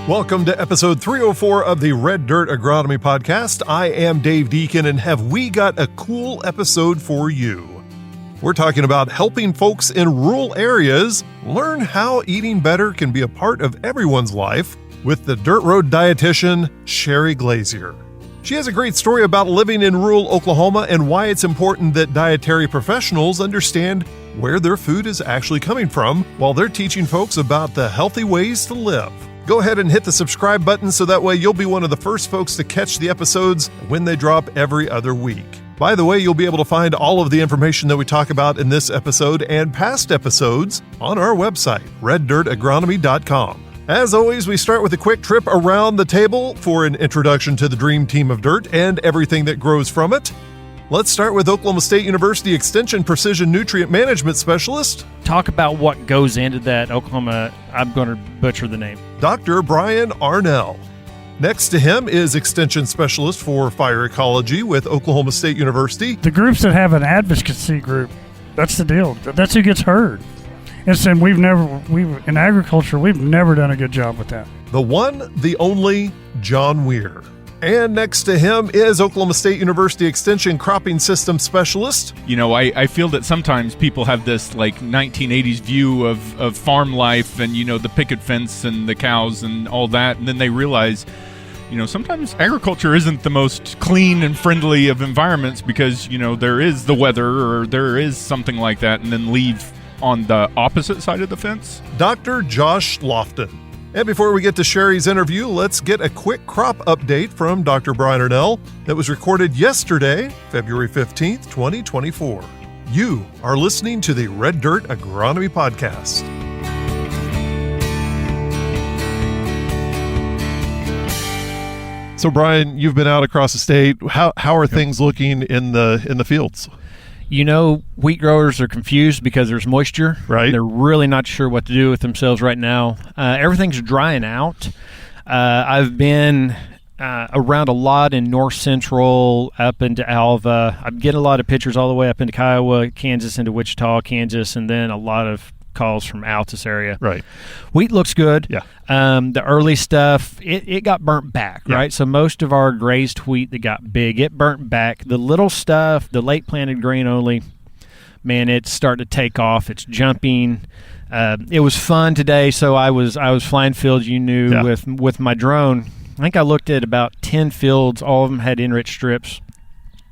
Welcome to episode 304 of the Red Dirt Agronomy Podcast. I am Dave Deacon, and have we got a cool episode for you. We're talking about helping folks in rural areas learn how eating better can be a part of everyone's life with the Dirt Road dietitian, Sherry Glazier. She has a great story about living in rural Oklahoma and why it's important that dietary professionals understand where their food is actually coming from while they're teaching folks about the healthy ways to live. Go ahead and hit the subscribe button so that way you'll be one of the first folks to catch the episodes when they drop every other week. By the way, you'll be able to find all of the information that we talk about in this episode and past episodes on our website, reddirtagronomy.com. As always, we start with a quick trip around the table for an introduction to the dream team of dirt and everything that grows from it. Let's start with Oklahoma State University Extension Precision Nutrient Management Specialist. Talk about what goes into that Oklahoma, I'm going to butcher the name. Dr. Brian Arnell. Next to him is Extension Specialist for Fire Ecology with Oklahoma State University. The groups that have an advocacy group, that's the deal. That's who gets heard. And so in agriculture, we've never done a good job with that. The one, the only, John Weir. And next to him is Oklahoma State University Extension Cropping System Specialist. You know, I feel that sometimes people have this like 1980s view of farm life and, you know, the picket fence and the cows and all that. And then they realize, you know, sometimes agriculture isn't the most clean and friendly of environments because, you know, there is the weather or there is something like that, and then leave on the opposite side of the fence. Dr. Josh Lofton. And before we get to Sherry's interview, let's get a quick crop update from Dr. Brian Arnell that was recorded yesterday, February 15th, 2024. You are listening to the Red Dirt Agronomy Podcast. So, Brian, you've been out across the state. How are things looking in the fields? You know, wheat growers are confused because there's moisture. Right. They're really not sure what to do with themselves right now. Everything's drying out. I've been around a lot in north central, up into Alva. I'm getting a lot of pictures all the way up into Kiowa, Kansas, into Wichita, Kansas, and then a lot of calls from Altus area. Right. Wheat looks good. Yeah. The early stuff, it got burnt back, Yeah. right? So most of our grazed wheat that got big, it burnt back. The little stuff, the late planted grain only, man, it's starting to take off. It's jumping. It was fun today. So I was flying fields, Yeah. with my drone. I think I looked at about 10 fields. All of them had enriched strips.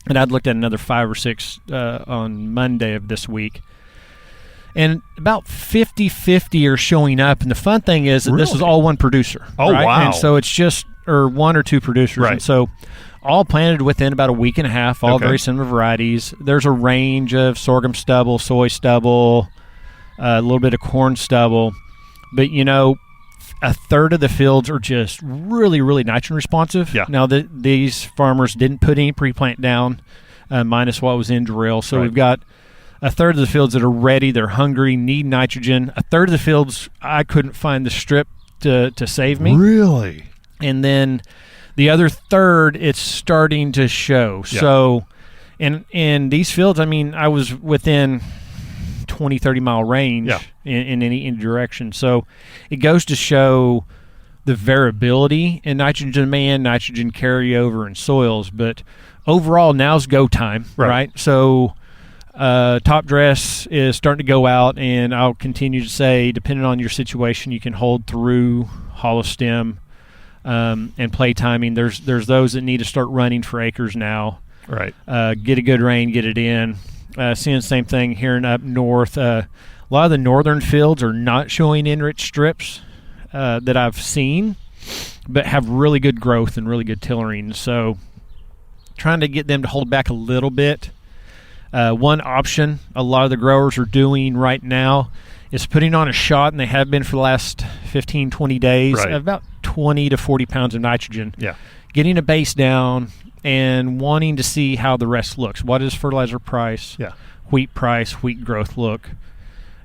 And I'd looked at another 5 or 6 on Monday of this week. And about 50-50 are showing up. And the fun thing is that this is all one producer. Oh, right? wow. And so it's just one or two producers. Right. And so all planted within about a week and a half, all Okay. very similar varieties. There's a range of sorghum stubble, soy stubble, a little bit of corn stubble. But, you know, a third of the fields are just really, really nitrogen responsive. Yeah. Now, these farmers didn't put any pre-plant down, minus what was in drill. So Right. we've got a third of the fields that are ready, they're hungry, need nitrogen. A third of the fields, I couldn't find the strip to save me. Really? And then the other third, it's starting to show. Yeah. So in these fields, I mean, I was within 20, 30-mile range Yeah. in any direction. So it goes to show the variability in nitrogen demand, nitrogen carryover in soils. But overall, now's go time, right? So top dress is starting to go out, and I'll continue to say, depending on your situation, you can hold through hollow stem and play timing. There's those that need to start running for acres now. Right. Get a good rain, get it in. Seeing the same thing here and up north. A lot of the northern fields are not showing enriched strips that I've seen, but have really good growth and really good tillering. So trying to get them to hold back a little bit. One option a lot of the growers are doing right now is putting on a shot, and they have been for the last 15, 20 days, Right. about 20 to 40 pounds of nitrogen. Yeah. Getting a base down and wanting to see how the rest looks. What is fertilizer price? Yeah. Wheat price, wheat growth look.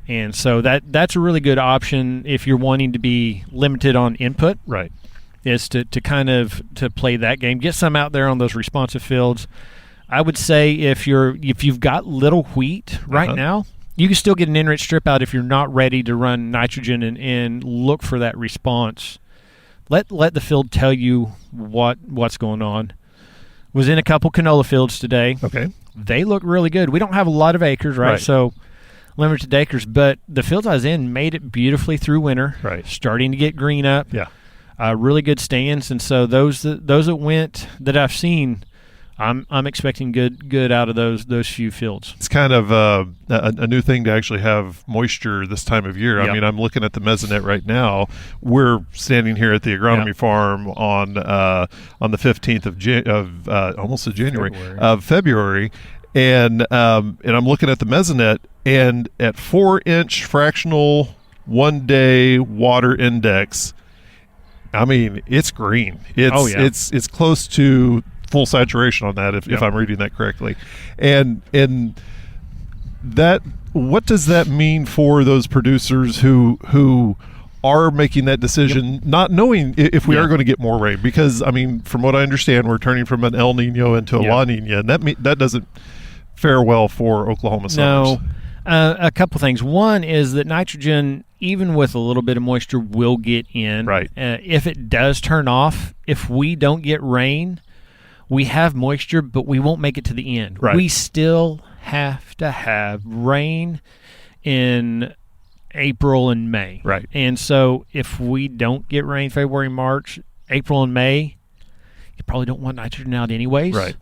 And so that's a really good option if you're wanting to be limited on input. Right. Is to kind of to play that game. Get some out there on those responsive fields. I would say if you've got little wheat right now, you can still get an enriched strip out if you're not ready to run nitrogen and look for that response let the field tell you what's going on. Was in a couple canola fields today. Okay. They look really good. We don't have a lot of acres, right? So limited acres, but the fields I was in made it beautifully through winter. Right. Starting to get green up. Yeah. Really good stands, and so those that went that I've seen, I'm expecting good out of those few fields. It's kind of a new thing to actually have moisture this time of year. Yep. I mean, I'm looking at the mesonet right now. We're standing here at the agronomy farm on the 15th of almost of January of February, and I'm looking at the mesonet, and at 4-inch fractional 1-day water index, I mean, it's green. It's close to full saturation on that, if I'm reading that correctly. And that, what does that mean for those producers who are making that decision, not knowing if we are going to get more rain? Because, I mean, from what I understand, we're turning from an El Nino into a La Nina, and that doesn't fare well for Oklahoma summers. No. A couple things. One is that nitrogen, even with a little bit of moisture, will get in. Right. If it does turn off, if we don't get rain, we have moisture, but we won't make it to the end. Right. We still have to have rain in April and May. Right. And so if we don't get rain February, March, April, and May, you probably don't want nitrogen out anyways. Right.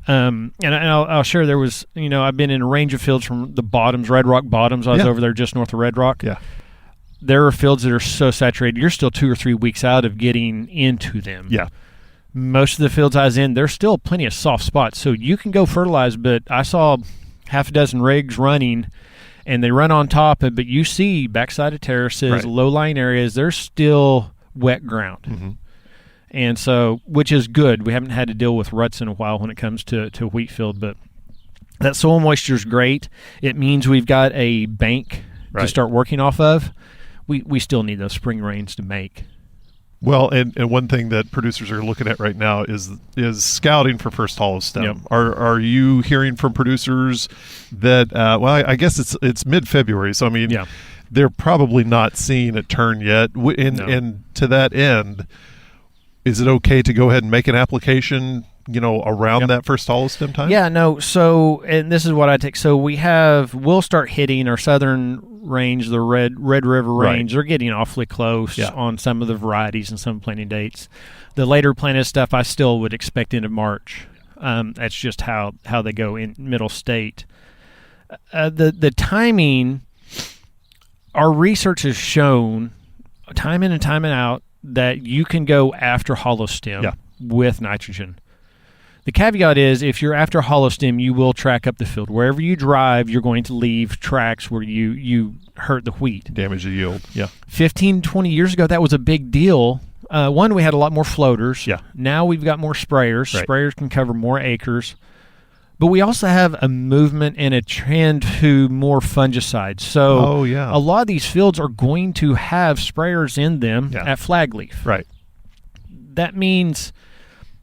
And I'll share, there was, I've been in a range of fields from the bottoms, Red Rock bottoms. I was over there just north of Red Rock. Yeah. There are fields that are so saturated, you're still 2 or 3 weeks out of getting into them. Yeah. Most of the fields I was in, there's still plenty of soft spots. So you can go fertilize, but I saw half a dozen rigs running, and they run on top, but you see backside of terraces, low-lying areas, there's still wet ground. Mm-hmm. And so, which is good. We haven't had to deal with ruts in a while when it comes to wheat field, but that soil moisture is great. It means we've got a bank to start working off of. We still need those spring rains to make. Well, and one thing that producers are looking at right now is scouting for first hollow stem. Yep. Are you hearing from producers that I guess it's mid-February, so I mean they're probably not seeing it turn yet. And to that end, is it okay to go ahead and make an application, around that first hollow stem time? Yeah, no. So, and this is what I take. So we'll start hitting our southern range, the Red River range. They're getting awfully close on some of the varieties and some planting dates. The later planted stuff, I still would expect into March. That's just how they go in middle state. The timing, our research has shown time in and time out that you can go after hollow stem with nitrogen. The caveat is, if you're after hollow stem, you will track up the field. Wherever you drive, you're going to leave tracks where you hurt the wheat. Damage the yield, 15, 20 years ago, that was a big deal. One, we had a lot more floaters. Yeah. Now we've got more sprayers. Right. Sprayers can cover more acres. But we also have a movement and a trend to more fungicides. So a lot of these fields are going to have sprayers in them at flag leaf. Right. That means,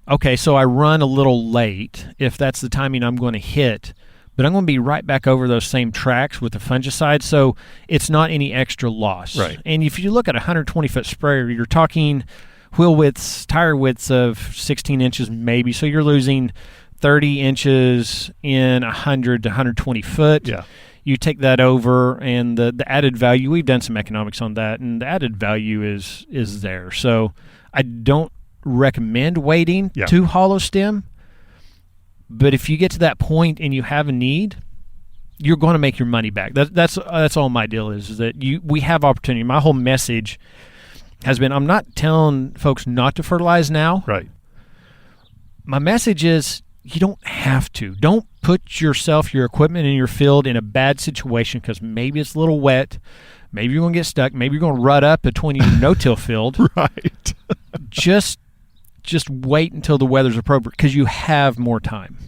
okay, so I run a little late if that's the timing I'm going to hit, but I'm going to be right back over those same tracks with the fungicide, so it's not any extra loss. Right. And if you look at a 120-foot sprayer, you're talking wheel widths, tire widths of 16 inches maybe, so you're losing 30 inches in 100 to 120 foot. Yeah. You take that over, and the added value, we've done some economics on that, and the added value is there. So I don't recommend waiting to hollow stem, but if you get to that point and you have a need, you're going to make your money back. That's all my deal is that we have opportunity. My whole message has been, I'm not telling folks not to fertilize now. Right. My message is, you don't have to. Don't put yourself, your equipment, in your field in a bad situation because maybe it's a little wet. Maybe you're going to get stuck. Maybe you're going to rut up between your no-till field. Right. Just wait until the weather's appropriate because you have more time.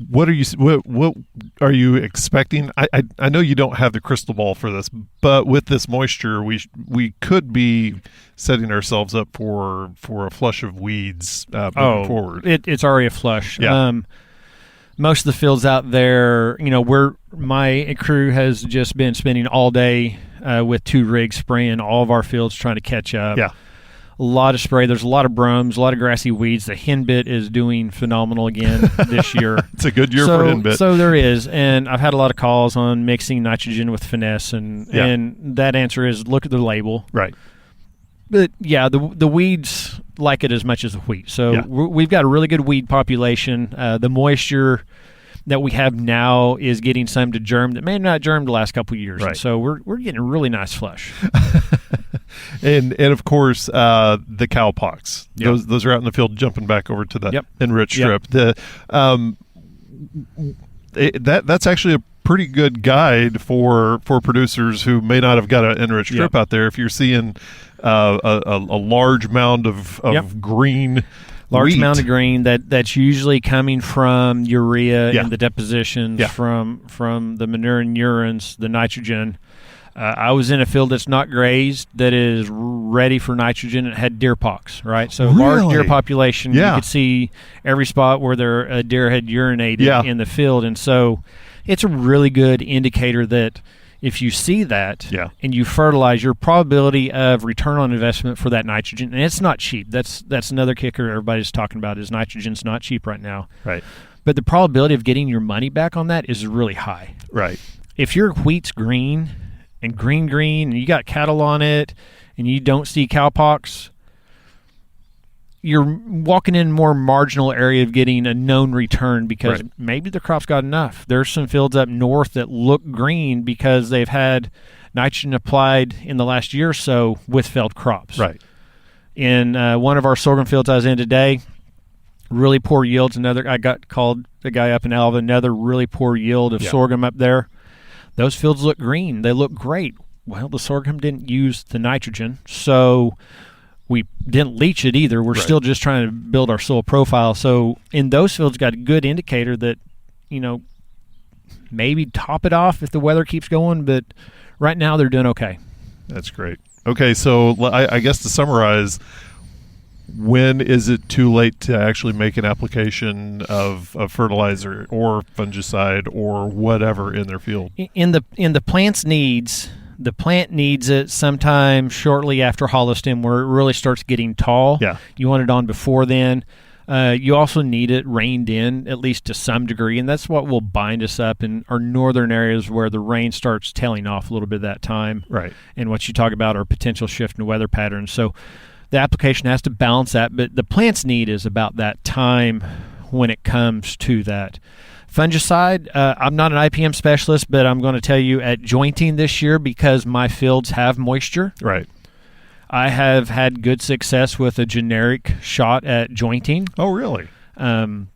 What are you expecting? I know you don't have the crystal ball for this, but with this moisture, we could be setting ourselves up for a flush of weeds moving forward. It's already a flush. Yeah. Most of the fields out there, my crew has just been spending all day with 2 rigs spraying all of our fields trying to catch up. Yeah. A lot of spray. There's a lot of bromes, a lot of grassy weeds. The henbit is doing phenomenal again this year. It's a good year for henbit. So there is, and I've had a lot of calls on mixing nitrogen with finesse, and that answer is look at the label. Right. But yeah, the weeds like it as much as the wheat. So we've got a really good weed population. The moisture that we have now is getting some to germ that may not germ the last couple of years. Right. And so we're getting a really nice flush. and of course the cowpox. Yep. Those are out in the field jumping back over to the enriched Yep. strip. That's actually a pretty good guide for producers who may not have got an enriched strip out there. If you're seeing a large mound of green. Large wheat. amount of green that's usually coming from urea and the depositions from the manure and urines, the nitrogen. I was in a field that's not grazed that is ready for nitrogen. It had deer pox, right? So large deer population. You could see every spot where a deer had urinated in the field. And so it's a really good indicator that if you see that and you fertilize, your probability of return on investment for that nitrogen, and it's not cheap. That's another kicker everybody's talking about is nitrogen's not cheap right now. Right. But the probability of getting your money back on that is really high. Right. If your wheat's green and green and you got cattle on it and you don't see cowpox, you're walking in a more marginal area of getting a known return because maybe the crop's got enough. There's some fields up north that look green because they've had nitrogen applied in the last year or so with failed crops. Right. In one of our sorghum fields I was in today, really poor yields. I got called the guy up in Alva, another really poor yield of sorghum up there. Those fields look green. They look great. Well, the sorghum didn't use the nitrogen, so we didn't leach it either. We're still just trying to build our soil profile. So in those fields, got a good indicator that, maybe top it off if the weather keeps going. But right now they're doing okay. That's great. Okay, so I guess to summarize, when is it too late to actually make an application of fertilizer or fungicide or whatever in their field? In the plant's needs. The plant needs it sometime shortly after hollow stem where it really starts getting tall. Yeah. You want it on before then. You also need it rained in, at least to some degree, and that's what will bind us up in our northern areas where the rain starts tailing off a little bit at that time. Right. And what you talk about are potential shift in weather patterns. So the application has to balance that, but the plant's need is about that time when it comes to that. Fungicide, I'm not an IPM specialist, but I'm going to tell you at jointing this year because my fields have moisture. Right. I have had good success with a generic shot at jointing. Oh, really? And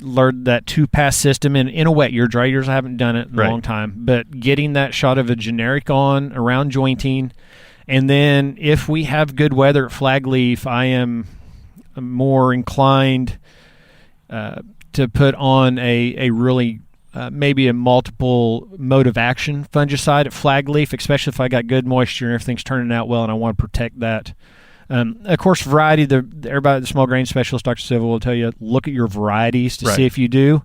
learned that 2-pass system in a wet year. Dry years I haven't done it in a long time, but getting that shot of a generic on around jointing, and then if we have good weather at flag leaf, I am more inclined to put on a really maybe a multiple mode of action fungicide at flag leaf, especially if I got good moisture and everything's turning out well and I want to protect that. Of course, variety, everybody, the small grain specialist, Dr. Civil, will tell you, look at your varieties to see if you do.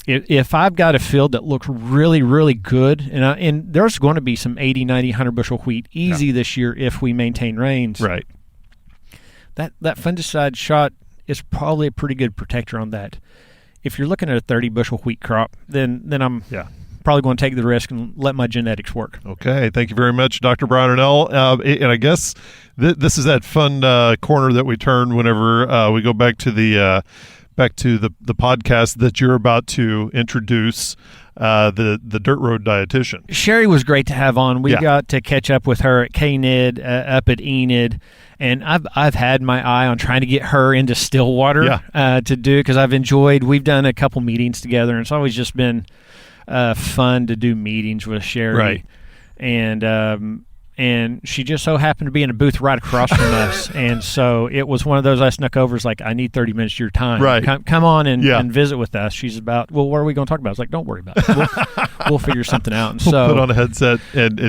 If I've got a field that looks really, really good, and there's going to be some 80, 90, 100 bushel wheat easy this year if we maintain rains. Right. That fungicide shot is probably a pretty good protector on that. If you're looking at a 30 bushel wheat crop, then I'm probably going to take the risk and let my genetics work. Okay, thank you very much, Dr. Brownell. And I guess this is that fun corner that we turn whenever we go back to the podcast that you're about to introduce, the Dirt Road Dietitian. Sherry was great to have on. We got to catch up with her at KNID, up at ENID, and I've had my eye on trying to get her into Stillwater to do, because we've done a couple meetings together, and it's always just been fun to do meetings with Sherry. Right. And she just so happened to be in a booth right across from us. And so it was one of those I snuck over. It's like, I need 30 minutes of your time. Right. Come on and visit with us. She's about, well, what are we going to talk about? I was like, don't worry about it. We'll figure something out. And we'll put on a headset and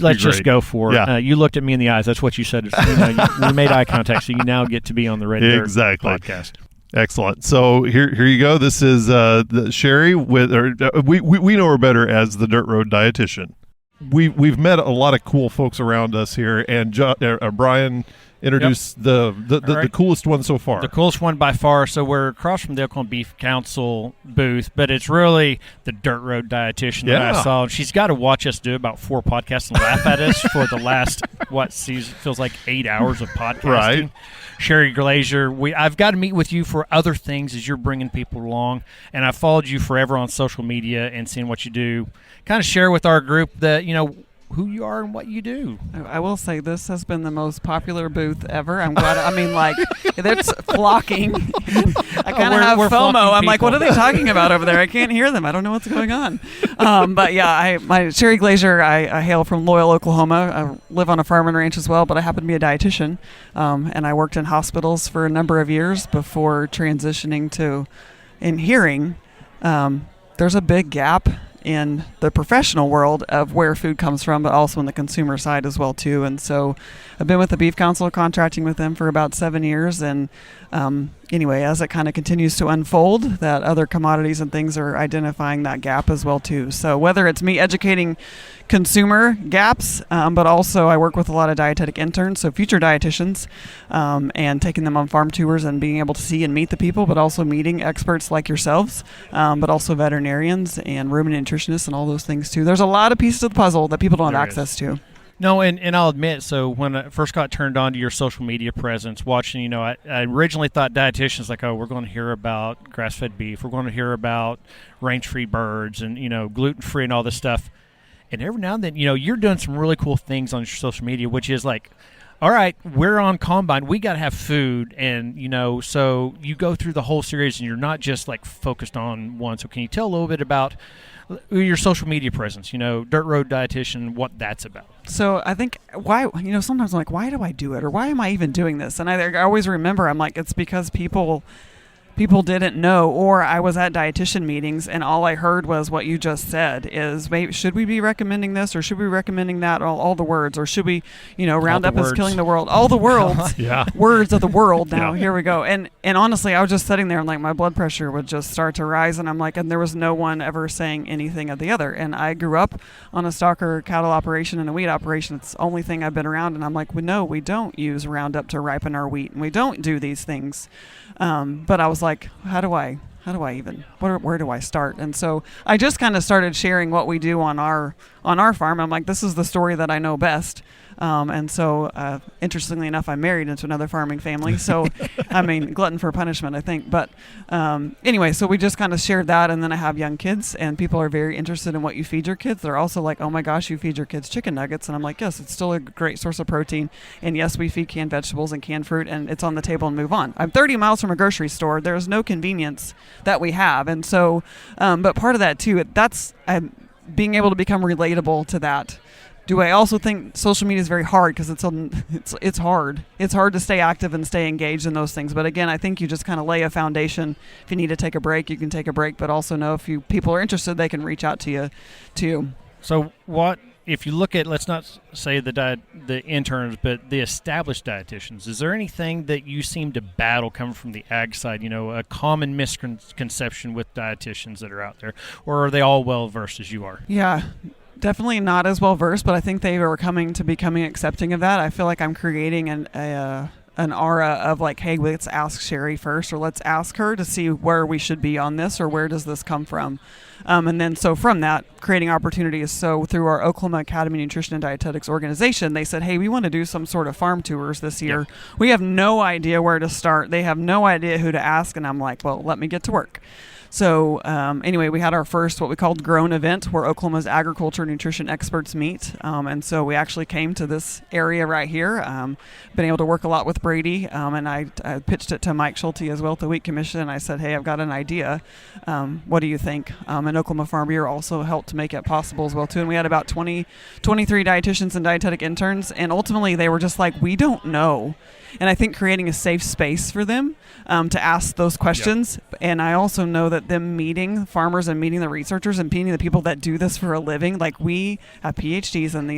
let's just go for it. You looked at me in the eyes. That's what you said. We made eye contact, so you now get to be on the Red Dirt podcast. Excellent. So here you go. This is Sherry we know her better as the Dirt Road Dietitian. we've met a lot of cool folks around us here, and Brian introduced the coolest one so far. The coolest one by far. So we're across from the Oklahoma Beef Council booth, but it's really the Dirt Road Dietitian that I saw. She's got to watch us do about 4 podcasts and laugh at us for the last, feels like 8 hours of podcasting. Right. Sherry Glazier, I've got to meet with you for other things as you're bringing people along, and I've followed you forever on social media and seeing what you do. Kind of share with our group that, who you are and what you do. I will say this has been the most popular booth ever. I'm glad. I mean, like, it's flocking. I kind of have FOMO. I'm like, what are they talking about over there? I can't hear them. I don't know what's going on. But yeah, my Sherry Glazier, I hail from Loyal, Oklahoma. I live on a farm and ranch as well, but I happen to be a dietitian. And I worked in hospitals for a number of years before transitioning to in hearing. There's a big gap in the professional world of where food comes from, but also in the consumer side as well too. And so I've been with the Beef Council, contracting with them for about 7 years. And anyway, as it kind of continues to unfold, that other commodities and things are identifying that gap as well too. So whether it's me educating consumer gaps, but also I work with a lot of dietetic interns, so future dietitians, and taking them on farm tours and being able to see and meet the people, but also meeting experts like yourselves, but also veterinarians and ruminant nutritionists and all those things too. There's a lot of pieces of the puzzle that people don't have access to. No, and I'll admit, so when I first got turned on to your social media presence, watching, I originally thought dietitians like, we're going to hear about grass-fed beef, we're going to hear about range-free birds and, gluten-free and all this stuff. And every now and then, you're doing some really cool things on your social media, which is like, all right, we're on Combine, we got to have food. And, so you go through the whole series and you're not just like focused on one. So can you tell a little bit about your social media presence, Dirt Road Dietitian, what that's about? So I think why, sometimes I'm like, why do I do it? Or why am I even doing this? And I always remember, I'm like, it's because people didn't know, or I was at dietitian meetings and all I heard was what you just said is, maybe, should we be recommending this or should we be recommending that? All the words, or should we, Roundup is killing the world, all the worlds, words of the world now, here we go. And honestly, I was just sitting there and like my blood pressure would just start to rise, and I'm like, and there was no one ever saying anything of the other. And I grew up on a stocker cattle operation and a wheat operation. It's the only thing I've been around, and I'm like, well, no, we don't use Roundup to ripen our wheat, and we don't do these things. But I was like, how do I even, where do I start? And so I just kind of started sharing what we do on our farm. I'm like, this is the story that I know best. And so, interestingly enough, I'm married into another farming family. So, I mean, glutton for punishment, I think. But anyway, so we just kind of shared that. And then I have young kids, and people are very interested in what you feed your kids. They're also like, oh my gosh, you feed your kids chicken nuggets. And I'm like, yes, it's still a great source of protein. And yes, we feed canned vegetables and canned fruit, and it's on the table and move on. I'm 30 miles from a grocery store. There's no convenience that we have. And so, but part of that too, that's being able to become relatable to that. Do I also think social media is very hard because it's hard. It's hard to stay active and stay engaged in those things. But again, I think you just kind of lay a foundation. If you need to take a break, you can take a break. But also know if people are interested, they can reach out to you too. So what if you look at, let's not say the interns, but the established dietitians? Is there anything that you seem to battle coming from the ag side? A common misconception with dietitians that are out there, or are they all well versed as you are? Yeah. Definitely not as well versed, but I think they are becoming accepting of that. I feel like I'm creating an aura of like, hey, let's ask Sherry first, or let's ask her to see where we should be on this, or where does this come from, and then so from that, creating opportunities. So through our Oklahoma Academy Nutrition and Dietetics organization, they said, hey, we want to do some sort of farm tours this year. Yeah. We have no idea where to start. They have no idea who to ask, and I'm like, well, let me get to work. So anyway, we had our first what we called Grown event, where Oklahoma's agriculture and nutrition experts meet. And so we actually came to this area right here. Been able to work a lot with Brady, and I pitched it to Mike Schulte as well at the Wheat Commission. And I said, hey, I've got an idea. What do you think? And Oklahoma Farm Bureau also helped to make it possible as well too. And we had about 23 dietitians and dietetic interns. And ultimately, they were just like, we don't know. And I think creating a safe space for them to ask those questions. Yep. And I also know that them meeting farmers and meeting the researchers and meeting the people that do this for a living, like we have PhDs and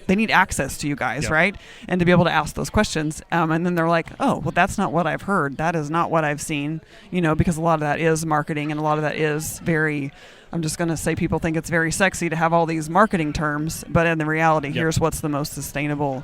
they need access to you guys, yep. right? And to be able to ask those questions. And then they're like, oh, well, that's not what I've heard. That is not what I've seen, because a lot of that is marketing and a lot of that is very I'm just going to say people think it's very sexy to have all these marketing terms, but in the reality, here's what's the most sustainable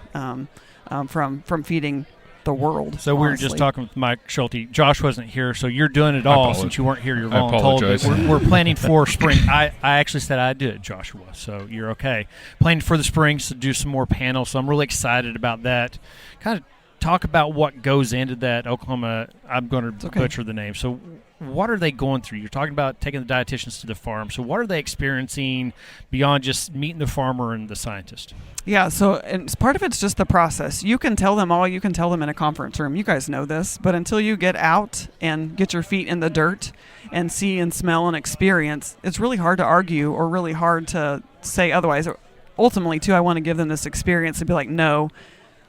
from feeding the world. So we were just talking with Mike Schulte. Josh wasn't here, so you're doing it all since you weren't here. You're voluntold. But we're planning for spring. I actually said I'd do it, Joshua, so you're okay. Planning for the spring to do some more panels, so I'm really excited about that. Kind of talk about what goes into that Oklahoma. I'm going to butcher the name. So what are they going through? You're talking about taking the dietitians to the farm. So what are they experiencing beyond just meeting the farmer and the scientist? Yeah, so and part of it's just the process. You can tell them all you can tell them in a conference room. You guys know this, but until you get out and get your feet in the dirt and see and smell and experience, it's really hard to argue or really hard to say otherwise. Ultimately, too, I want to give them this experience and be like, no,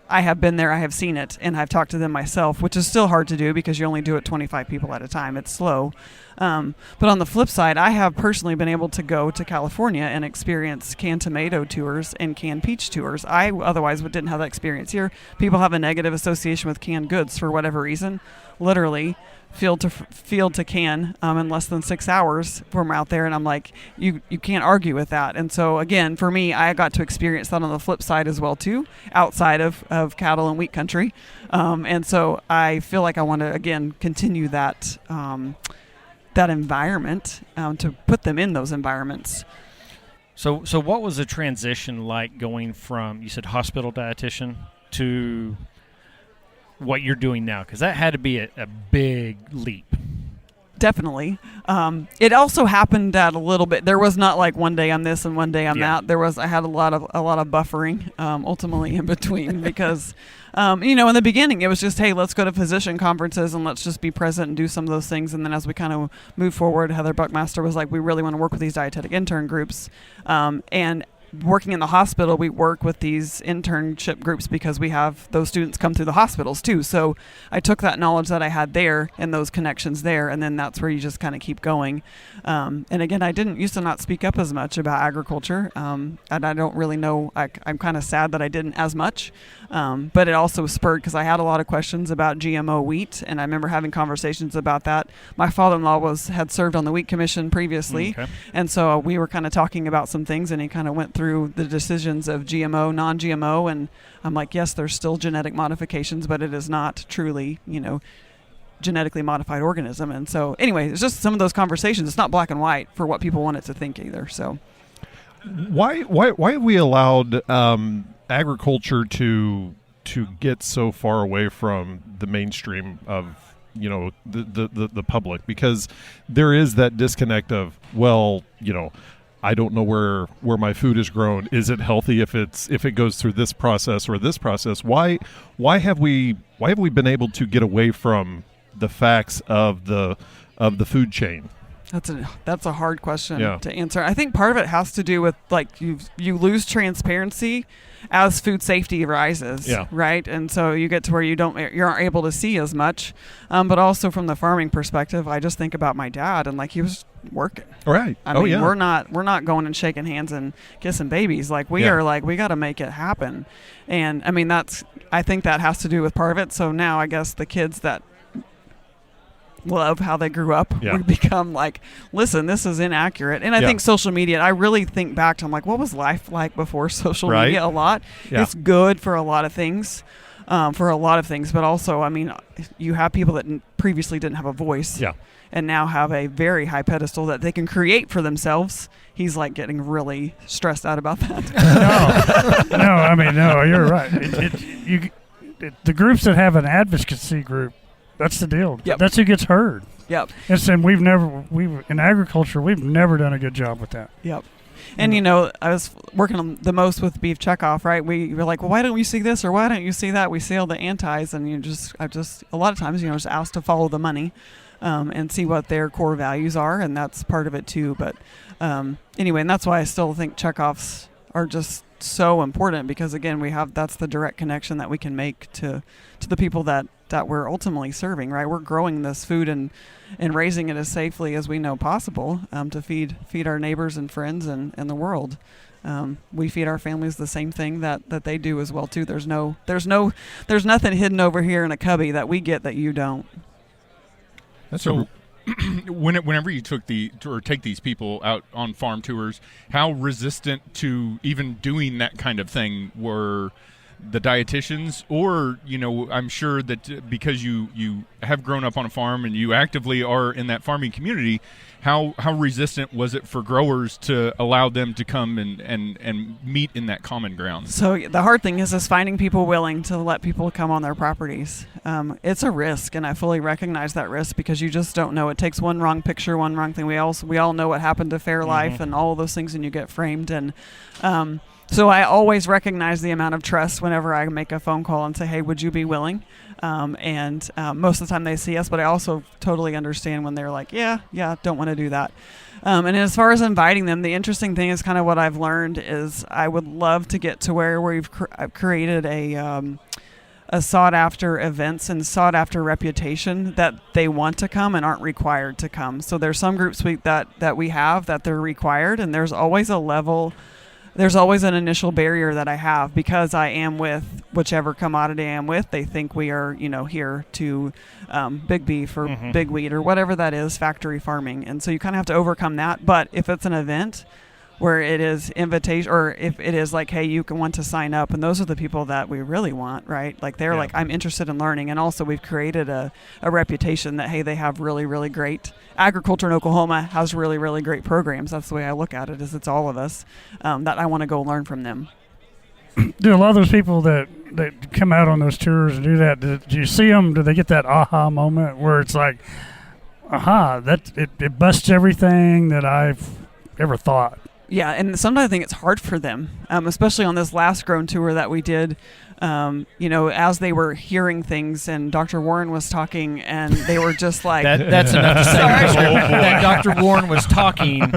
I have been there, I have seen it, and I've talked to them myself, which is still hard to do because you only do it 25 people at a time. It's slow. But on the flip side, I have personally been able to go to California and experience canned tomato tours and canned peach tours. I otherwise didn't have that experience here. People have a negative association with canned goods for whatever reason. Literally, field to can in less than 6 hours from out there, and I'm like, you can't argue with that. And so again, for me, I got to experience that on the flip side as well too, outside of cattle and wheat country, and so I feel like I want to again continue that that environment, to put them in those environments. So what was the transition like going from, you said hospital dietitian, to what you're doing now? Because that had to be a big leap. Definitely. It also happened that a little bit. There was not like one day I'm this and one day I'm that. I had a lot of buffering ultimately in between because in the beginning it was just, hey, let's go to physician conferences and let's just be present and do some of those things. And then as we kind of move forward, Heather Buckmaster was like, we really want to work with these dietetic intern groups, and working in the hospital, we work with these internship groups because we have those students come through the hospitals too. So I took that knowledge that I had there and those connections there, and then that's where you just kind of keep going. And again, I didn't used to not speak up as much about agriculture, and I don't really know. I'm kind of sad that I didn't as much, but it also spurred because I had a lot of questions about GMO wheat, and I remember having conversations about that. My father-in-law had served on the wheat commission previously, and so we were kind of talking about some things, and he kind of went through the decisions of GMO, non-GMO, and I'm like, yes, there's still genetic modifications, but it is not truly, genetically modified organism. And so anyway, it's just some of those conversations. It's not black and white for what people want it to think either. So why have we allowed agriculture to get so far away from the mainstream of the public? Because there is that disconnect of, I don't know where my food is grown. Is it healthy if it goes through this process or this process? Why have we been able to get away from the facts of the food chain? That's a hard question to answer. I think part of it has to do with you lose transparency as food safety rises, right? And so you get to where you aren't able to see as much. But also from the farming perspective, I just think about my dad and he was working. Right. I mean, we're not going and shaking hands and kissing babies. We are we got to make it happen. And I mean, I think that has to do with part of it. So now I guess the kids that love how they grew up we become listen, this is inaccurate. And I think social media, I really think back to what was life like before social media? A lot. It's good for a lot of things, but also, I mean, you have people that previously didn't have a voice and now have a very high pedestal that they can create for themselves. He's getting really stressed out about that. No, you're right. The groups that have an advocacy group, that's the deal. Yep. That's who gets heard. Yep. And in agriculture, we've never done a good job with that. Yep. And I was working on the most with beef checkoff, right? We were like, well, why don't you see this or why don't you see that? We see all the antis, and I just a lot of times, just asked to follow the money, and see what their core values are, and that's part of it too. But anyway, and that's why I still think checkoffs are just so important, because again, that's the direct connection that we can make to the people that we're ultimately serving, right? We're growing this food and raising it as safely as we know possible, to feed our neighbors and friends and the world. We feed our families the same thing that they do as well too. There's nothing hidden over here in a cubby that we get that you don't. That's whenever you take these people out on farm tours, how resistant to even doing that kind of thing were the dietitians? Or, I'm sure that because you have grown up on a farm and you actively are in that farming community, how resistant was it for growers to allow them to come and meet in that common ground? So the hard thing is finding people willing to let people come on their properties. It's a risk, and I fully recognize that risk because you just don't know. It takes one wrong picture, one wrong thing. We all know what happened to Fairlife and all of those things, and you get framed. And so I always recognize the amount of trust whenever I make a phone call and say, hey, would you be willing? And most of the time they see us, but I also totally understand when they're like, yeah, don't want to do that. And as far as inviting them, the interesting thing is kind of what I've learned is I would love to get to where we've created a sought after events and sought after reputation that they want to come and aren't required to come. So there's some groups that we have that they're required, and there's always an initial barrier that I have because I am with whichever commodity I am with. They think we are, here to big beef or big wheat or whatever that is, factory farming. And so you kind of have to overcome that. But if it's an event where it is invitation, or if it is like, hey, you can want to sign up, and those are the people that we really want, right? Like they're like, I'm interested in learning. And also we've created a reputation that, hey, they have really, really great agriculture in Oklahoma, has really, really great programs. That's the way I look at it, is it's all of us that I want to go learn from them. Do a lot of those people that come out on those tours and do that, do you see them, do they get that aha moment where it's like, it busts everything that I've ever thought? Yeah, and sometimes I think it's hard for them, especially on this last Grown Tour that we did. As they were hearing things and Dr. Warren was talking, and they were just like... That's enough to say. That Dr. Warren was talking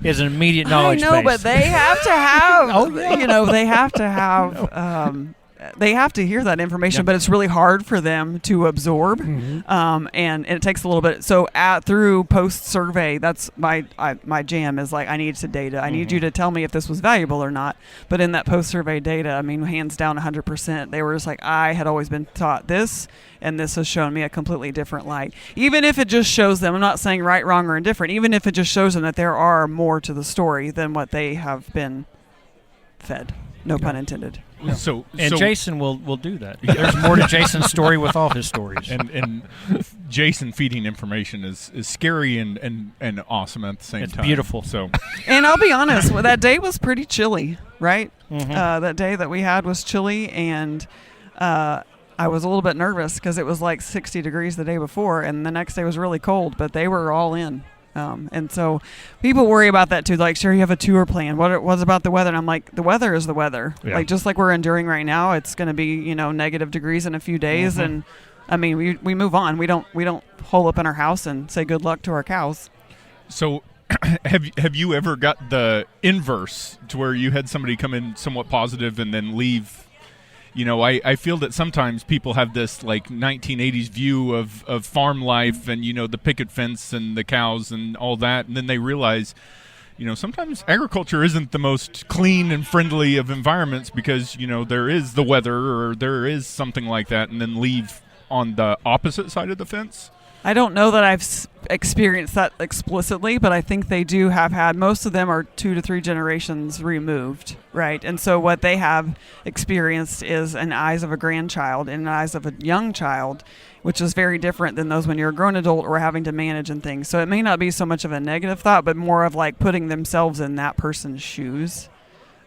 is an immediate knowledge base. I know, but they have to have, they have to have... they have to hear that information, but it's really hard for them to absorb, and it takes a little bit. So through post-survey, that's my jam is like, I need some data. I need you to tell me if this was valuable or not. But in that post-survey data, I mean, hands down 100%, they were just like, I had always been taught this, and this has shown me a completely different light. Even if it just shows them, I'm not saying right, wrong, or indifferent, even if it just shows them that there are more to the story than what they have been fed. No pun intended. So Jason will do that. There's more to Jason's story with all his stories. And Jason feeding information is scary and awesome at the same time. It's beautiful. So, and I'll be honest, that day was pretty chilly, right? That day that we had was chilly, and I was a little bit nervous because it was like 60 degrees the day before, and the next day was really cold, but they were all in. And so people worry about that too. Like, sure, you have a tour plan. What's about the weather? And I'm like, the weather is the weather. Yeah. Like, just like we're enduring right now, it's going to be, negative degrees in a few days. And I mean, we move on. We don't hole up in our house and say good luck to our cows. So have you ever got the inverse to where you had somebody come in somewhat positive and then leave? I feel that sometimes people have this like 1980s view of farm life and, the picket fence and the cows and all that. And then they realize, sometimes agriculture isn't the most clean and friendly of environments because, there is the weather or there is something like that, and then leave on the opposite side of the fence. I don't know that I've experienced that explicitly, but I think they do have had, most of them are 2 to 3 generations removed, right? And so what they have experienced is in the eyes of a grandchild, in the eyes of a young child, which is very different than those when you're a grown adult or having to manage and things. So it may not be so much of a negative thought, but more of like putting themselves in that person's shoes.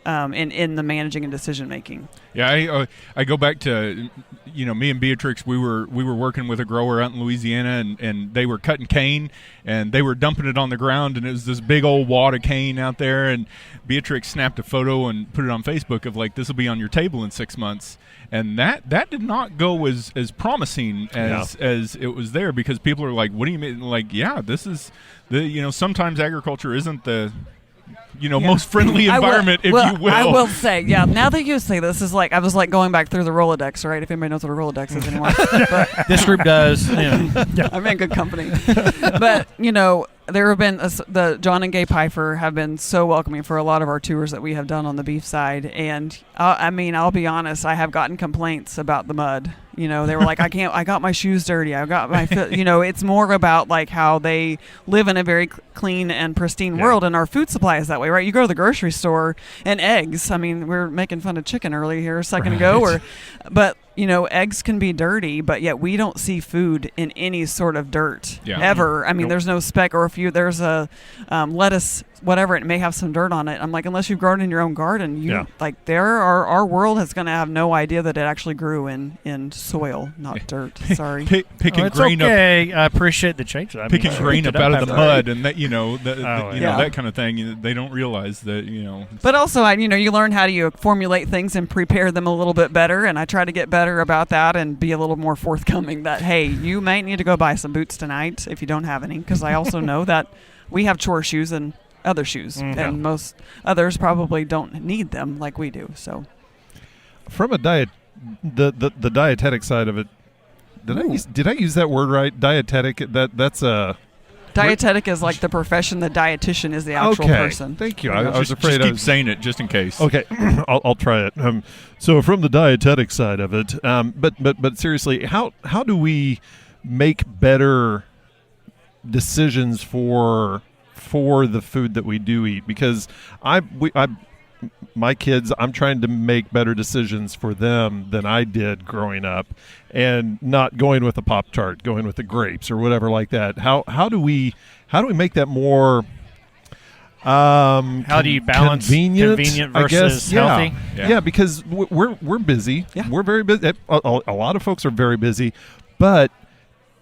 In the managing and decision making. Yeah, I go back to, me and Beatrix, we were working with a grower out in Louisiana, and they were cutting cane, and they were dumping it on the ground, and it was this big old wad of cane out there, and Beatrix snapped a photo and put it on Facebook of like, this will be on your table in 6 months. And that did not go as promising as it was there, because people are like, what do you mean? Like, yeah, this is sometimes agriculture isn't the most friendly environment, if you will. I will say, now that you say this, is like, I was like going back through the Rolodex, right? If anybody knows what a Rolodex is anymore. But this group does. I'm in good company. But, there have been the John and Gay Pfeiffer have been so welcoming for a lot of our tours that we have done on the beef side, and I mean, I'll be honest, I have gotten complaints about the mud. You know, they were like, I got my shoes dirty. I got my, you know, it's more about like how they live in a very clean and pristine world, and our food supply is that way, right? You go to the grocery store and eggs. I mean, we were making fun of chicken earlier here a second ago, but you know, eggs can be dirty, but yet we don't see food in any sort of dirt ever. I mean, there's no speck, or if there's a lettuce, whatever, it may have some dirt on it. I'm like, unless you've grown in your own garden, like our world is going to have no idea that it actually grew in soil, not dirt. Sorry. Picking grain okay. I appreciate the change. Picking grain up out of the mud and that, you know, that kind of thing. They don't realize that, you know. But also, you learn how to formulate things and prepare them a little bit better. And I try to get better about that and be a little more forthcoming that, hey, you might need to go buy some boots tonight if you don't have any. Because I also know that we have chore shoes and other shoes, and most others probably don't need them like we do. So, from a the dietetic side of it, did I use that word right? Dietetic. That's a dietetic is like the profession. The dietitian is the actual person. Thank you. I was afraid. Just keep saying it just in case. Okay, I'll try it. So from the dietetic side of it, but seriously, how do we make better decisions for the food that we do eat? Because my kids, I'm trying to make better decisions for them than I did growing up, and not going with a Pop-Tart, going with the grapes or whatever like that. How do we make that more how do you balance convenient versus healthy? Yeah, because we're busy. Yeah. We're very busy. A lot of folks are very busy, but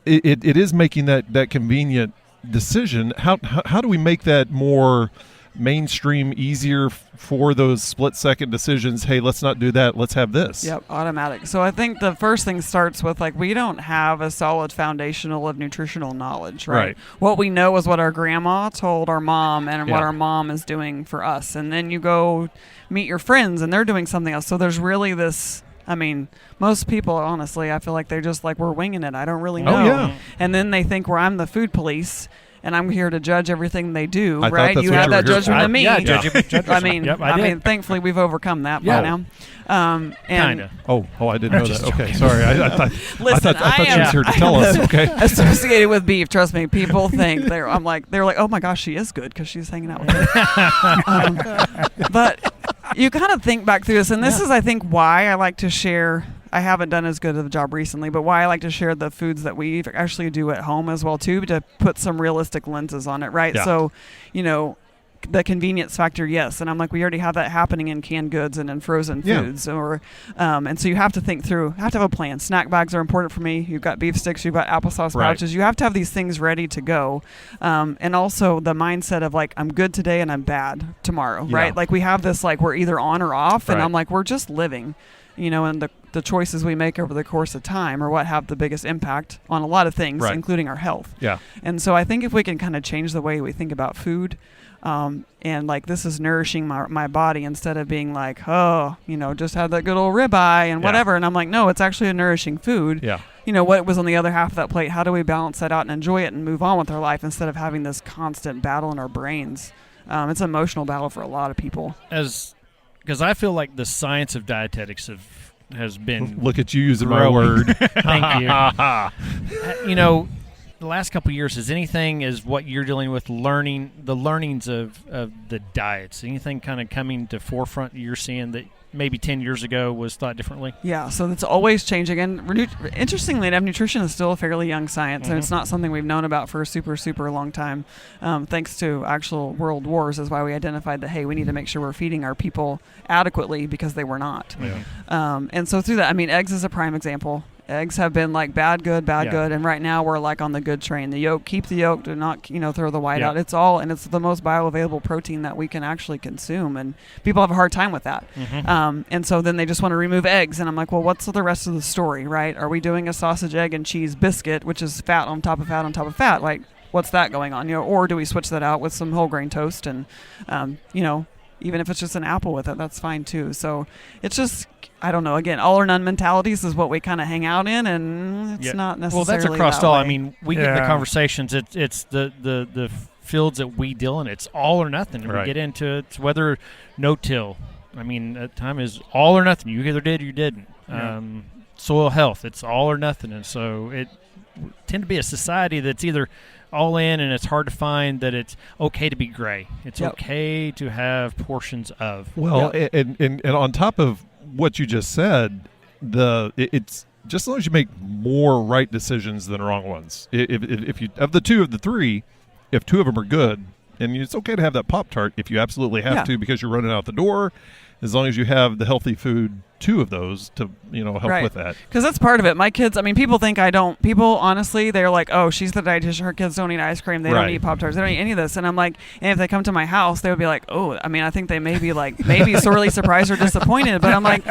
it is making that convenient decision. How do we make that more mainstream, easier for those split-second decisions? Hey, let's not do that. Let's have this. Yep, automatic. So I think the first thing starts with, like, we don't have a solid foundational of nutritional knowledge, right? What we know is what our grandma told our mom and what our mom is doing for us. And then you go meet your friends and they're doing something else. So there's really this... I mean, most people, honestly, I feel like they're just like, we're winging it. I don't really know. Oh, yeah. And then they think, well, I'm the food police, and I'm here to judge everything they do, I right? You have that judgment of me. Yeah, I mean, thankfully, we've overcome that by now. Kind of. Oh, I didn't know that. Okay, sorry. I thought she was here to I tell us. Okay. Associated with beef, trust me, people think they're like, oh my gosh, she is good because she's hanging out with me. But you kind of think back through this, and this is, I think, why I like to share. I haven't done as good of a job recently, but why I like to share the foods that we actually do at home as well too, to put some realistic lenses on it, right? Yeah. So, the convenience factor, yes, and I'm like, we already have that happening in canned goods and in frozen foods, or and so you have to think through, have to have a plan. Snack bags are important for me. You've got beef sticks, you've got applesauce pouches. You have to have these things ready to go, and also the mindset of like, I'm good today and I'm bad tomorrow, right? Like we have this like, we're either on or off, and I'm like, we're just living, and the choices we make over the course of time are what have the biggest impact on a lot of things, including our health. Yeah. And so I think if we can kind of change the way we think about food, and like, this is nourishing my body, instead of being like, just have that good old ribeye and whatever. And I'm like, no, it's actually a nourishing food. Yeah. What was on the other half of that plate? How do we balance that out and enjoy it and move on with our life, instead of having this constant battle in our brains? It's an emotional battle for a lot of people. Because I feel like the science of dietetics has been... Look at you using my word. Thank you. The last couple of years, is anything is what you're dealing with, the learnings of the diets, anything kind of coming to forefront you're seeing that maybe 10 years ago was thought differently? Yeah, so it's always changing. And interestingly enough, nutrition is still a fairly young science, and it's not something we've known about for a super, super long time. Thanks to actual world wars is why we identified that, hey, we need to make sure we're feeding our people adequately, because they were not. Yeah. And so through that, I mean, eggs is a prime example. Eggs have been like bad, good, and right now we're like on the good train. The yolk, keep the yolk, do not throw the white out. It's the most bioavailable protein that we can actually consume, and people have a hard time with that. And so then they just want to remove eggs, and I'm like, well, what's the rest of the story, right? Are we doing a sausage, egg, and cheese biscuit, which is fat on top of fat on top of fat? Like, what's that going on? Or do we switch that out with some whole grain toast, and even if it's just an apple with it, that's fine too. So it's just, I don't know. Again, all or none mentalities is what we kind of hang out in, and it's not necessarily. Well, that's across that all. way. I mean, we get in the conversations. It's the fields that we deal in, it's all or nothing. And Right. we get into it's whether no-till. I mean, at time is all or nothing. You either did or you didn't. Yeah. Soil health, it's all or nothing. And so it tend to be a society that's either all in, and it's hard to find that it's okay to be gray. It's Yep. okay to have portions of. Well, and on top of what you just said, it's just as long as you make more right decisions than wrong ones. If you of the three, if two of them are good, and it's okay to have that Pop-Tart if you absolutely have Yeah. to because you're running out the door, as long as you have the healthy food, two of those to help Right. with that. Because that's part of it. My kids, I mean, people think I don't. People, honestly, they're like, oh, she's the dietitian. Her kids don't eat ice cream. They don't Right. eat Pop-Tarts. They don't eat any of this. And I'm like, and if they come to my house, they would be like, oh, I mean, I think they may be like, maybe sorely surprised or disappointed. But I'm like,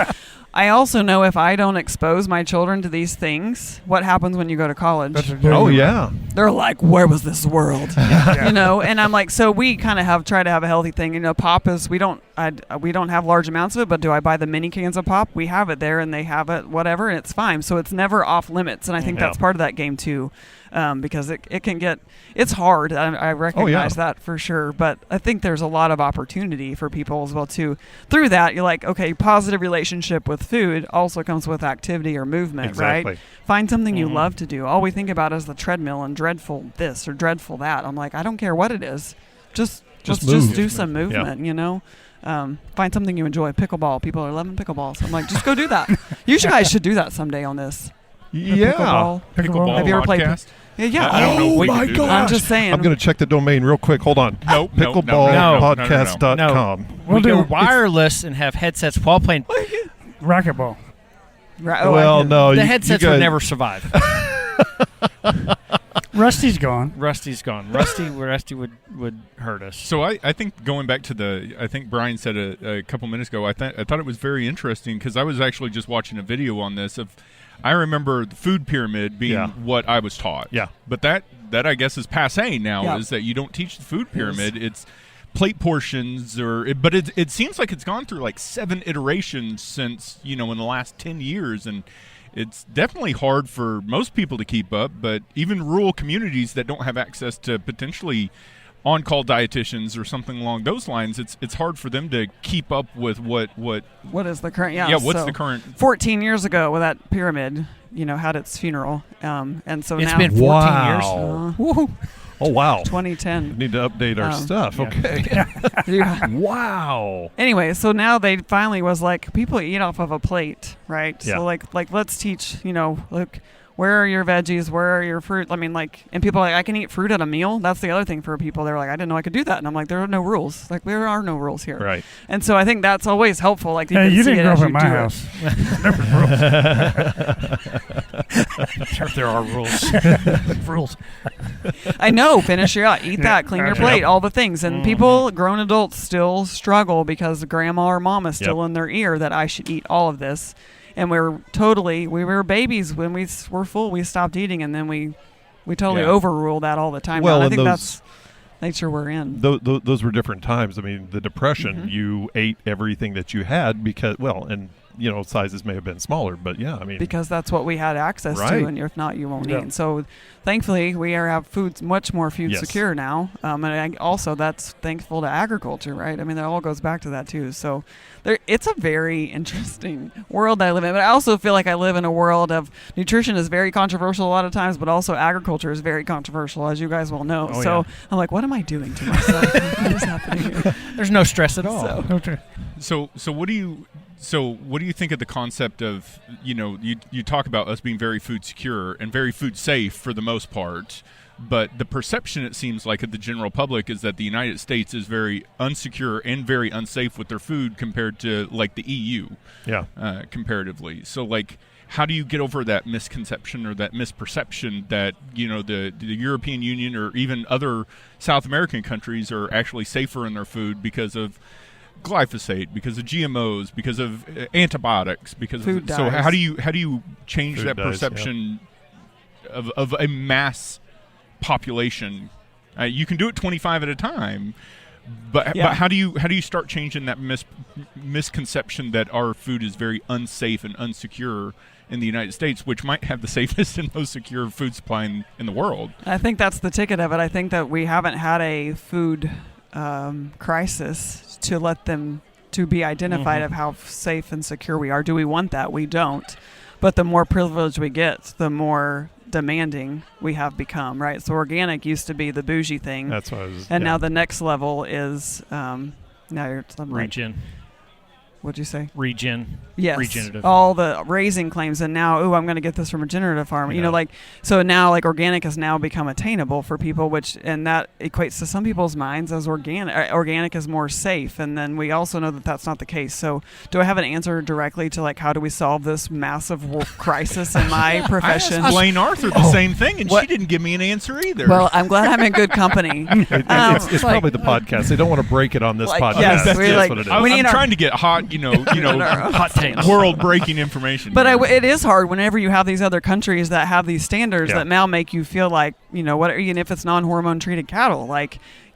I also know if I don't expose my children to these things, what happens when you go to college? That's Oh, yeah. They're like, where was this world? And I'm like, so we kind of try to have a healthy thing. Pop is, we don't have large amounts of it, but do I buy the mini cans of pop? We have it there, and they have it, whatever, and it's fine. So it's never off limits, and I think that's part of that game too, because it can get, it's hard. I recognize that for sure, but I think there's a lot of opportunity for people as well too. Through that, you're like, okay, positive relationship with food also comes with activity or movement, Exactly. right? Find something you love to do. All we think about is the treadmill and dreadful this or dreadful that. I'm like, I don't care what it is. Let's move. just do some movement, find something you enjoy. Pickleball. People are loving pickleball. So I'm like, just go do that. You guys should do that someday on this. Yeah. Pickleball Have you ever played podcast? Yeah. I don't know if we can do that. I'm just saying. I'm going to check the domain real quick. Hold on. Nope. Pickleballpodcast.com. We do go it. wireless and have headsets while playing. Racquetball. No. The headsets you guys, would never survive. Rusty's gone. Rusty's gone. Rusty would hurt us. So I think going back to I think Brian said a couple minutes ago, I thought it was very interesting because I was actually just watching a video on this I remember the food pyramid being what I was taught. Yeah. But that I guess is passé now, is that you don't teach the food pyramid. It's plate portions but it seems like it's gone through like 7 iterations since, in the last 10 years, and it's definitely hard for most people to keep up, but even rural communities that don't have access to potentially on-call dietitians or something along those lines, it's hard for them to keep up with what is the current? what's the current 14 years ago when that pyramid, had its funeral, and so It's now been 14 Wow. years. Oh, wow. 2010. We need to update our stuff. yeah. Okay. Yeah. Wow. Anyway, so now they finally was like, people eat off of a plate, right? Yeah. So like let's teach, look, where are your veggies? Where are your fruit? I mean, and people are like, I can eat fruit at a meal. That's the other thing for people. They're like, I didn't know I could do that. And I'm like, there are no rules. Like, there are no rules here. Right. And so I think that's always helpful. Like, Hey, you see didn't it grow as up you at my do it. house. Sure, there are rules. Rules. I know. Finish your eat that, clean your plate, all the things. And people, grown adults, still struggle because grandma or mom is still in their ear that I should eat all of this. And we were babies when we were full. We stopped eating, and then we totally overrule that all the time. Well, now, I and think that's nature we're in. Those were different times. I mean, the Depression, you ate everything that you had because, and sizes may have been smaller, but yeah, I mean, because that's what we had access Right. to, and if not, you won't Yeah. eat. And so, thankfully, we have much more food Yes. secure now. And also, that's thankful to agriculture, right? I mean, that all goes back to that too. So, it's a very interesting world that I live in. But I also feel like I live in a world of nutrition is very controversial a lot of times, but also agriculture is very controversial, as you guys well know. Oh, so yeah. I'm like, what am I doing to myself? What is happening here? There's no stress at all. So- Okay. So what do you think of the concept of, you talk about us being very food secure and very food safe for the most part, but the perception, it seems like, of the general public is that the United States is very unsecure and very unsafe with their food compared to like the EU, comparatively. So like, how do you get over that misconception or that misperception that, the European Union or even other South American countries are actually safer in their food because of glyphosate, because of GMOs, because of antibiotics, because Food so dyes. how do you change Food that dyes, perception of a mass population? You can do it 25 at a time, But how do you start changing that misconception that our food is very unsafe and unsecure in the United States, which might have the safest and most secure food supply in the world? I think that's the ticket of it. I think that we haven't had a food crisis to let them to be identified of how safe and secure we are. Do we want that? We don't. But the more privilege we get, the more demanding we have become, right? So organic used to be the bougie thing. That's what I was. And now the next level is now you're Regen. What'd you say? Regen. Yes. Regenerative. All the raising claims, and now, I'm going to get this from a regenerative farm. Yeah. You know, so now organic has now become attainable for people, and that equates to some people's minds as organic. Organic is more safe, and then we also know that that's not the case. So, do I have an answer directly to how do we solve this massive crisis in my profession? I asked Blaine Arthur the same thing, and she didn't give me an answer either. Well, I'm glad I'm in good company. It's probably the podcast. They don't want to break it on this podcast. yes, That's we're what it is. I'm trying to get hot, hot takes. world-breaking information. But it is hard whenever you have these other countries that have these standards that now make you feel like, even if it's non-hormone treated cattle,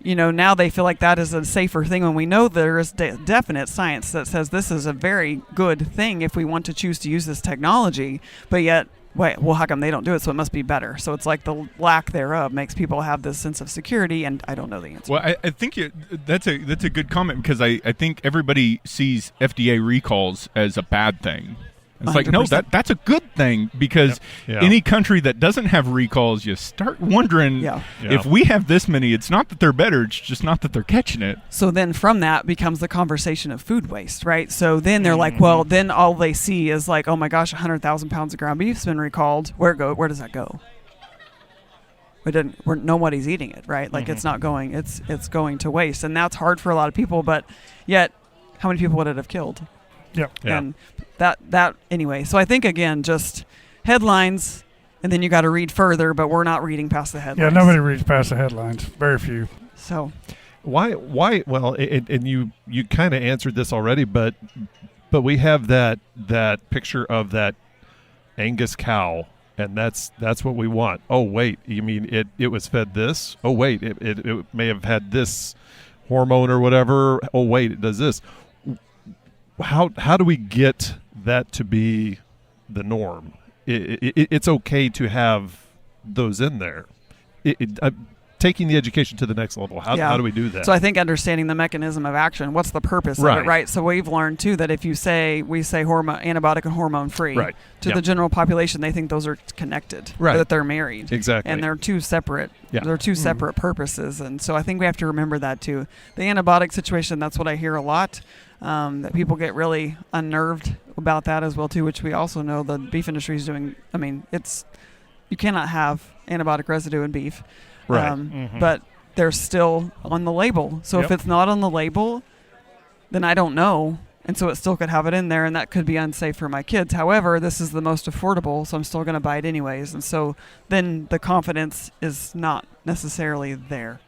now they feel like that is a safer thing when we know there is definite science that says this is a very good thing if we want to choose to use this technology, but yet, how come they don't do it? So it must be better. So it's like the lack thereof makes people have this sense of security, and I don't know the answer. Well, I think that's a good comment, because I think everybody sees FDA recalls as a bad thing. It's 100%. no, that's a good thing, because any country that doesn't have recalls, you start wondering if we have this many, it's not that they're better, it's just not that they're catching it. So then from that becomes the conversation of food waste, right? So then they're like, well, then all they see is oh my gosh, 100,000 pounds of ground beef's been recalled. Where does that go? Nobody's eating it, right? It's not going, it's going to waste. And that's hard for a lot of people, but yet how many people would it have killed? Yep. Yeah. And that anyway. So I think, again, just headlines, and then you got to read further, but we're not reading past the headlines. Yeah, nobody reads past the headlines. Very few. So Why? Well, and you kind of answered this already, but we have that picture of that Angus cow, and that's what we want. Oh wait, you mean it was fed this? Oh wait, it may have had this hormone or whatever. Oh wait, it does this. How do we get that to be the norm? It's okay to have those in there. Taking the education to the next level. How do we do that? So I think understanding the mechanism of action. What's the purpose of it, right? So we've learned too that if we say antibiotic and hormone free, to the general population, they think those are connected, that they're married, exactly, and they're two separate. Yeah. They're two separate purposes, and so I think we have to remember that too. The antibiotic situation. That's what I hear a lot. That people get really unnerved about that as well too, which we also know the beef industry is doing. I mean, you cannot have antibiotic residue in beef, but they're still on the label. So if it's not on the label, then I don't know, and so it still could have it in there, and that could be unsafe for my kids. However, this is the most affordable, so I'm still going to buy it anyways, and so then the confidence is not necessarily there.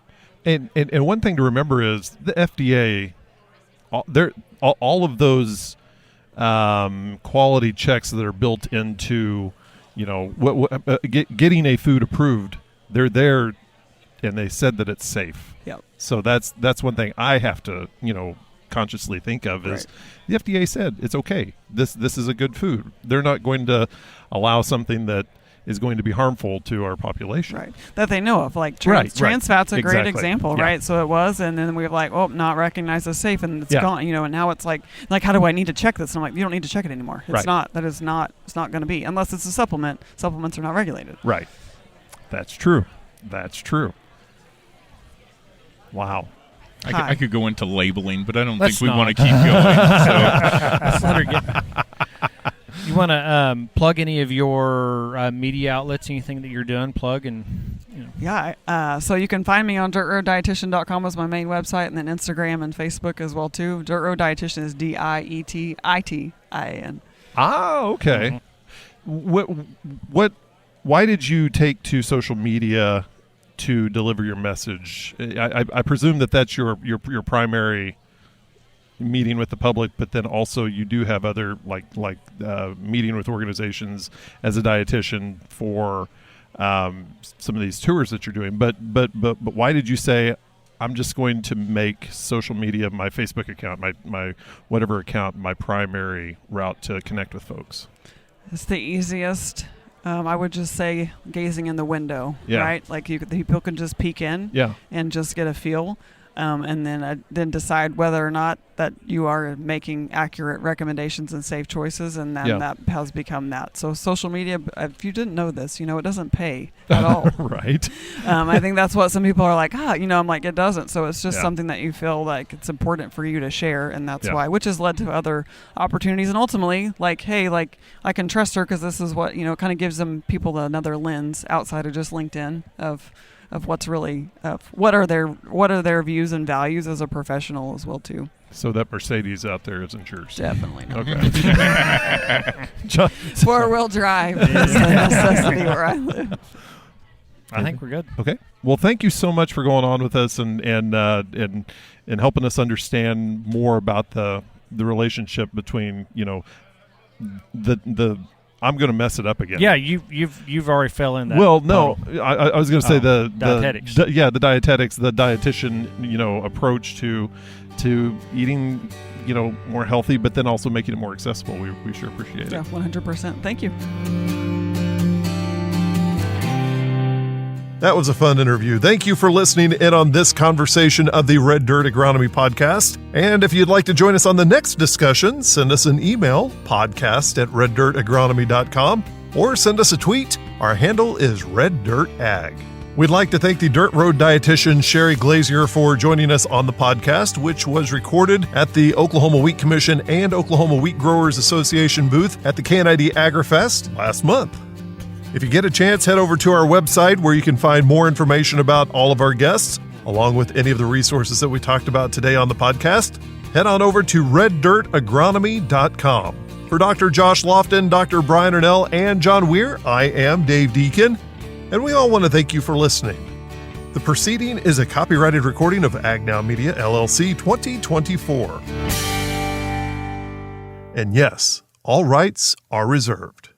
And one thing to remember is the FDA. All of those quality checks that are built into, getting a food approved, they're there, and they said that it's safe. Yep. So that's one thing I have to consciously think of is the FDA said it's okay. This is a good food. They're not going to allow something that is going to be harmful to our population. Right. That they know of. Trans fat's a great example, Yeah. right? So it was, and then we were not recognized as safe, and it's gone, and now it's like how do I need to check this? And I'm like, you don't need to check it anymore. It's not, it's not going to be, unless it's a supplement. Supplements are not regulated. Right. That's true. Wow. I could go into labeling, but I don't Let's think we not. want to keep going. Let's let her get. You want to plug any of your media outlets, anything that you're doing? Plug and. Yeah. So you can find me on dirtroaddietitian.com is my main website, and then Instagram and Facebook as well too. Dirt Road Dietitian is DIETITIAN. Ah, okay. Why did you take to social media to deliver your message? I presume that's your primary meeting with the public, but then also you do have other meeting with organizations as a dietitian for some of these tours that you're doing. But why did you say I'm just going to make social media, my Facebook account, my whatever account, my primary route to connect with folks? It's the easiest. I would just say gazing in the window, Yeah. right? Like people can just peek in Yeah. and just get a feel. And then decide whether or not that you are making accurate recommendations and safe choices, and then that has become that. So social media, if you didn't know this, it doesn't pay at all. Right. I think that's what some people are like, I'm like, it doesn't. So it's just Yeah. something that you feel like it's important for you to share, and that's Yeah. why, which has led to other opportunities. And ultimately, like, hey, like I can trust her because this is what, kind of gives them people another lens outside of just LinkedIn of what's really what are their views and values as a professional as well too. So that Mercedes out there isn't yours. Definitely not. Okay. John, 4-wheel drive is a necessity where I live. I think we're good. okay. Well, thank you so much for going on with us and helping us understand more about the relationship between the I'm going to mess it up again. Yeah, you've already fell in that. Well, no, puddle. I was going to say the dietetics. the dietetics, the dietitian, approach to eating, more healthy, but then also making it more accessible. We sure appreciate Yeah, it. 100%. Thank you. That was a fun interview. Thank you for listening in on this conversation of the Red Dirt Agronomy Podcast. And if you'd like to join us on the next discussion, send us an email, podcast@reddirtagronomy.com, or send us a tweet. Our handle is reddirtag. We'd like to thank the Dirt Road dietitian Sherry Glazier for joining us on the podcast, which was recorded at the Oklahoma Wheat Commission and Oklahoma Wheat Growers Association booth at the KNID AgriFest last month. If you get a chance, head over to our website where you can find more information about all of our guests, along with any of the resources that we talked about today on the podcast. Head on over to reddirtagronomy.com. For Dr. Josh Lofton, Dr. Brian Ernell, and John Weir, I am Dave Deacon, and we all want to thank you for listening. The proceeding is a copyrighted recording of Agnow Media, LLC 2024. And yes, all rights are reserved.